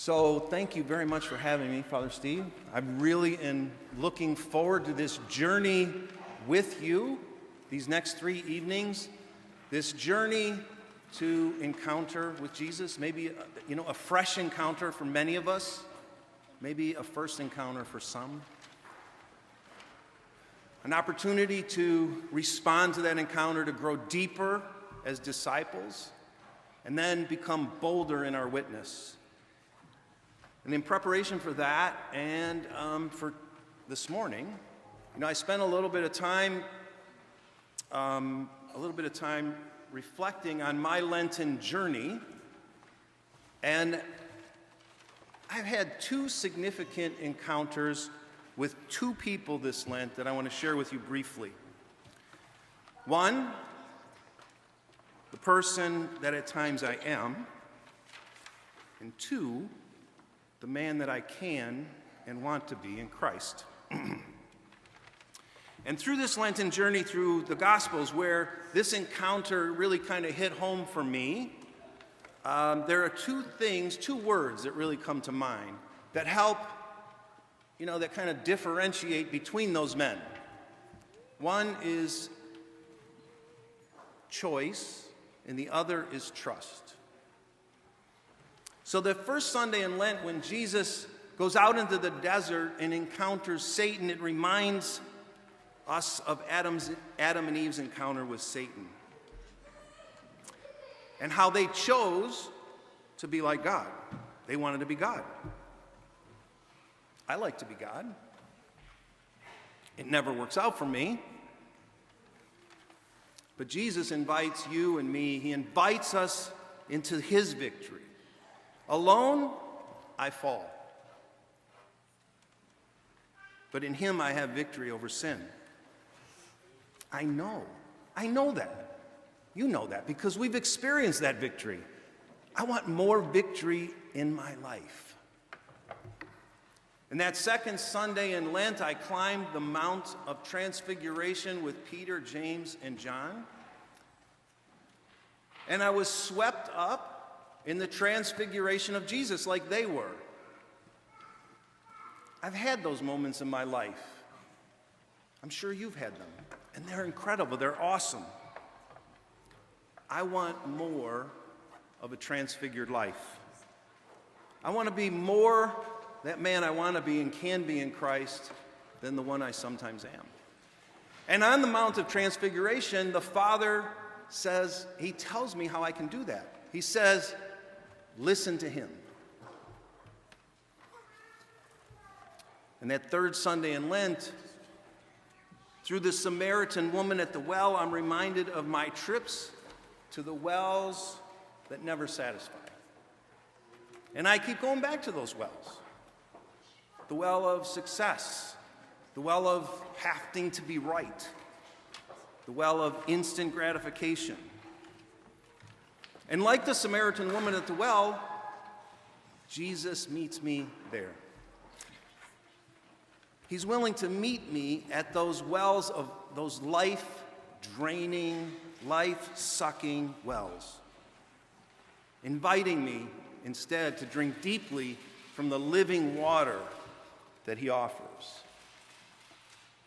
So thank you very much for having me, Father Steve. I really am looking forward to this journey with you, these next 3 evenings, this journey to encounter with Jesus, maybe a fresh encounter for many of us, maybe a first encounter for some. An opportunity to respond to that encounter, to grow deeper as disciples, and then become bolder in our witness. And in preparation for that and for this morning, I spent a little bit of time reflecting on my Lenten journey, and I've had 2 significant encounters with 2 people this Lent that I want to share with you briefly. One, the person that at times I am, and 2, the man that I can and want to be in Christ. And through this Lenten journey through the Gospels, where this encounter really kind of hit home for me, there are 2 words that really come to mind that help, that kind of differentiate between those men. One is choice, and the other is trust. So the first Sunday in Lent, when Jesus goes out into the desert and encounters Satan, it reminds us of Adam and Eve's encounter with Satan, and how they chose to be like God. They wanted to be God. I like to be God. It never works out for me. But Jesus invites you and me, he invites us into his victory. Alone, I fall. But in him, I have victory over sin. I know that. You know that because we've experienced that victory. I want more victory in my life. And that second Sunday in Lent, I climbed the Mount of Transfiguration with Peter, James, and John. And I was swept up in the transfiguration of Jesus like they were. I've had those moments in my life. I'm sure you've had them. And they're incredible. They're awesome. I want more of a transfigured life. I want to be more that man I want to be and can be in Christ than the one I sometimes am. And on the Mount of Transfiguration, the Father says, he tells me how I can do that. He says, listen to him. And that third Sunday in Lent, through the Samaritan woman at the well, I'm reminded of my trips to the wells that never satisfy. And I keep going back to those wells. The well of success, the well of having to be right, the well of instant gratification. And like the Samaritan woman at the well, Jesus meets me there. He's willing to meet me at those wells of those life-draining, life-sucking wells, inviting me instead to drink deeply from the living water that he offers.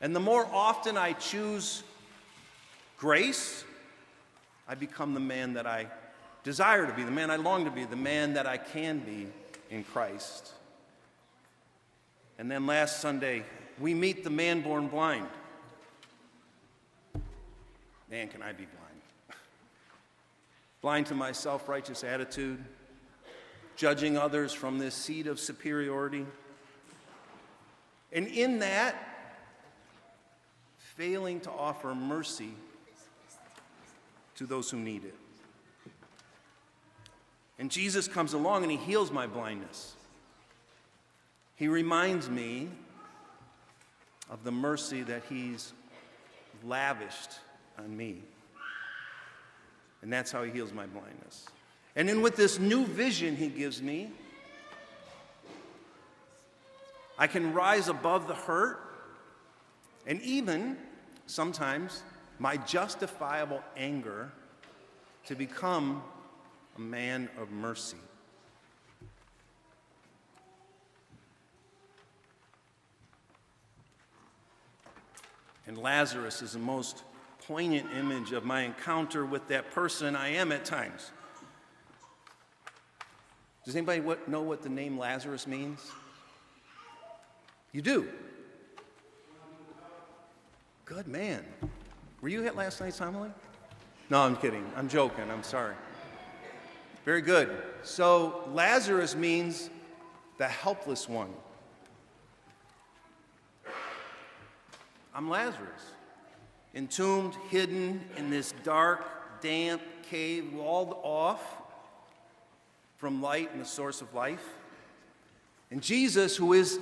And the more often I choose grace, I become the man that I desire to be, the man I long to be, the man that I can be in Christ. And then last Sunday, we meet the man born blind. Man, can I be blind? Blind to my self-righteous attitude, judging others from this seat of superiority. And in that, failing to offer mercy to those who need it. And Jesus comes along and he heals my blindness. He reminds me of the mercy that he's lavished on me. And that's how he heals my blindness. And then with this new vision he gives me, I can rise above the hurt and even sometimes my justifiable anger to become a man of mercy. And Lazarus is the most poignant image of my encounter with that person I am at times. Does anybody know what the name Lazarus means? You do? Good man. Were you at last night's homily? No, I'm kidding. I'm joking. I'm sorry. Very good. So Lazarus means the helpless one. I'm Lazarus, entombed, hidden in this dark, damp cave, walled off from light and the source of life. And Jesus, who is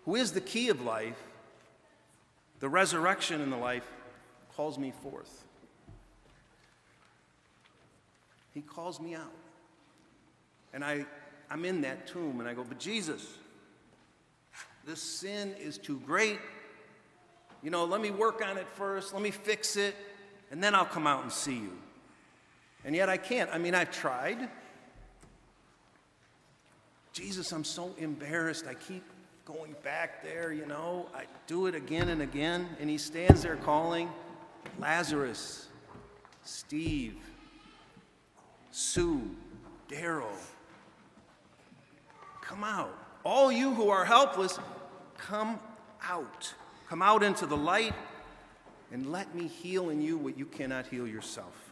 the key of life, the resurrection and the life, calls me forth. He calls me out. And I'm in that tomb, and I go, but Jesus, this sin is too great. You know, let me work on it first. Let me fix it, and then I'll come out and see you. And yet I can't. I mean, I've tried. Jesus, I'm so embarrassed. I keep going back there, you know. I do it again and again, and he stands there calling, Lazarus, Steve, Sue, Daryl, come out. All you who are helpless, come out. Come out into the light and let me heal in you what you cannot heal yourself.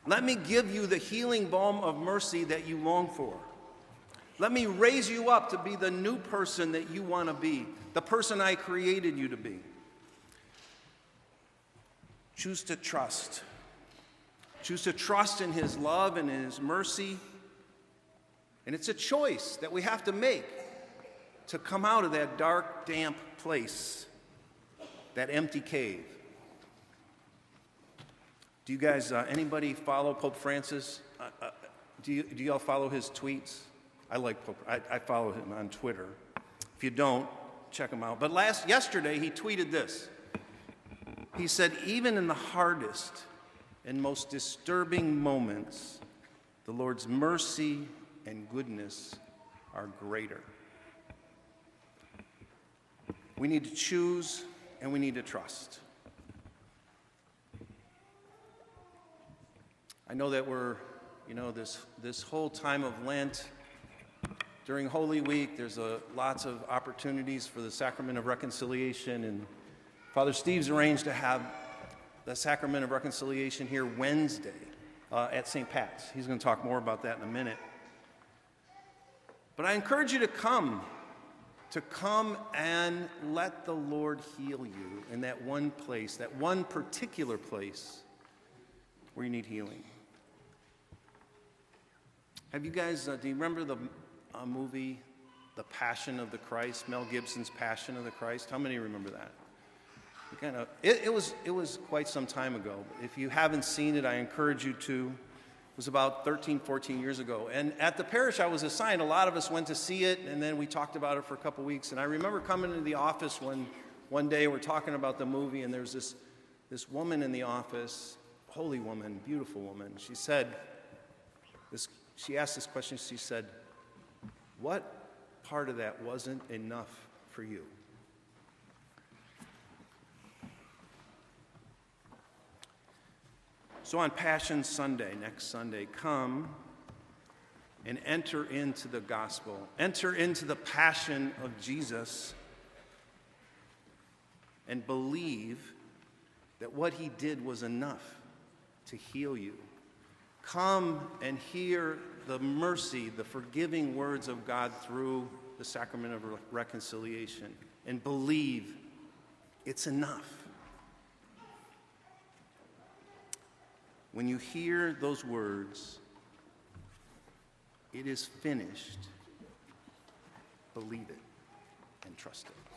Let me give you the healing balm of mercy that you long for. Let me raise you up to be the new person that you want to be, the person I created you to be. Choose to trust. Choose to trust in his love and in his mercy. And it's a choice that we have to make to come out of that dark, damp place, that empty cave. Do you guys, anybody follow Pope Francis? Do y'all follow his tweets? I like Pope. I follow him on Twitter. If you don't, check him out. But yesterday he tweeted this. He said, even in the hardest and most disturbing moments, the Lord's mercy and goodness are greater. We need to choose and we need to trust. I know that we're, this whole time of Lent, during Holy Week, there's lots of opportunities for the Sacrament of Reconciliation, and Father Steve's arranged to have the Sacrament of Reconciliation here Wednesday at St. Pat's. He's going to talk more about that in a minute. But I encourage you to come and let the Lord heal you in that one place, that one particular place where you need healing. Have you guys, do you remember the movie, The Passion of the Christ, Mel Gibson's Passion of the Christ? How many remember that? It was quite some time ago. If you haven't seen it, I encourage you to. It was about 13, 14 years ago. And at the parish I was assigned, a lot of us went to see it, and then we talked about it for a couple weeks. And I remember coming into the office one day, we're talking about the movie, and there's this woman in the office, holy woman, beautiful woman. She asked this question, she said, what part of that wasn't enough for you? So on Passion Sunday, next Sunday, come and enter into the gospel. Enter into the passion of Jesus and believe that what he did was enough to heal you. Come and hear the mercy, the forgiving words of God through the Sacrament of Reconciliation, and believe it's enough. When you hear those words, it is finished, believe it and trust it.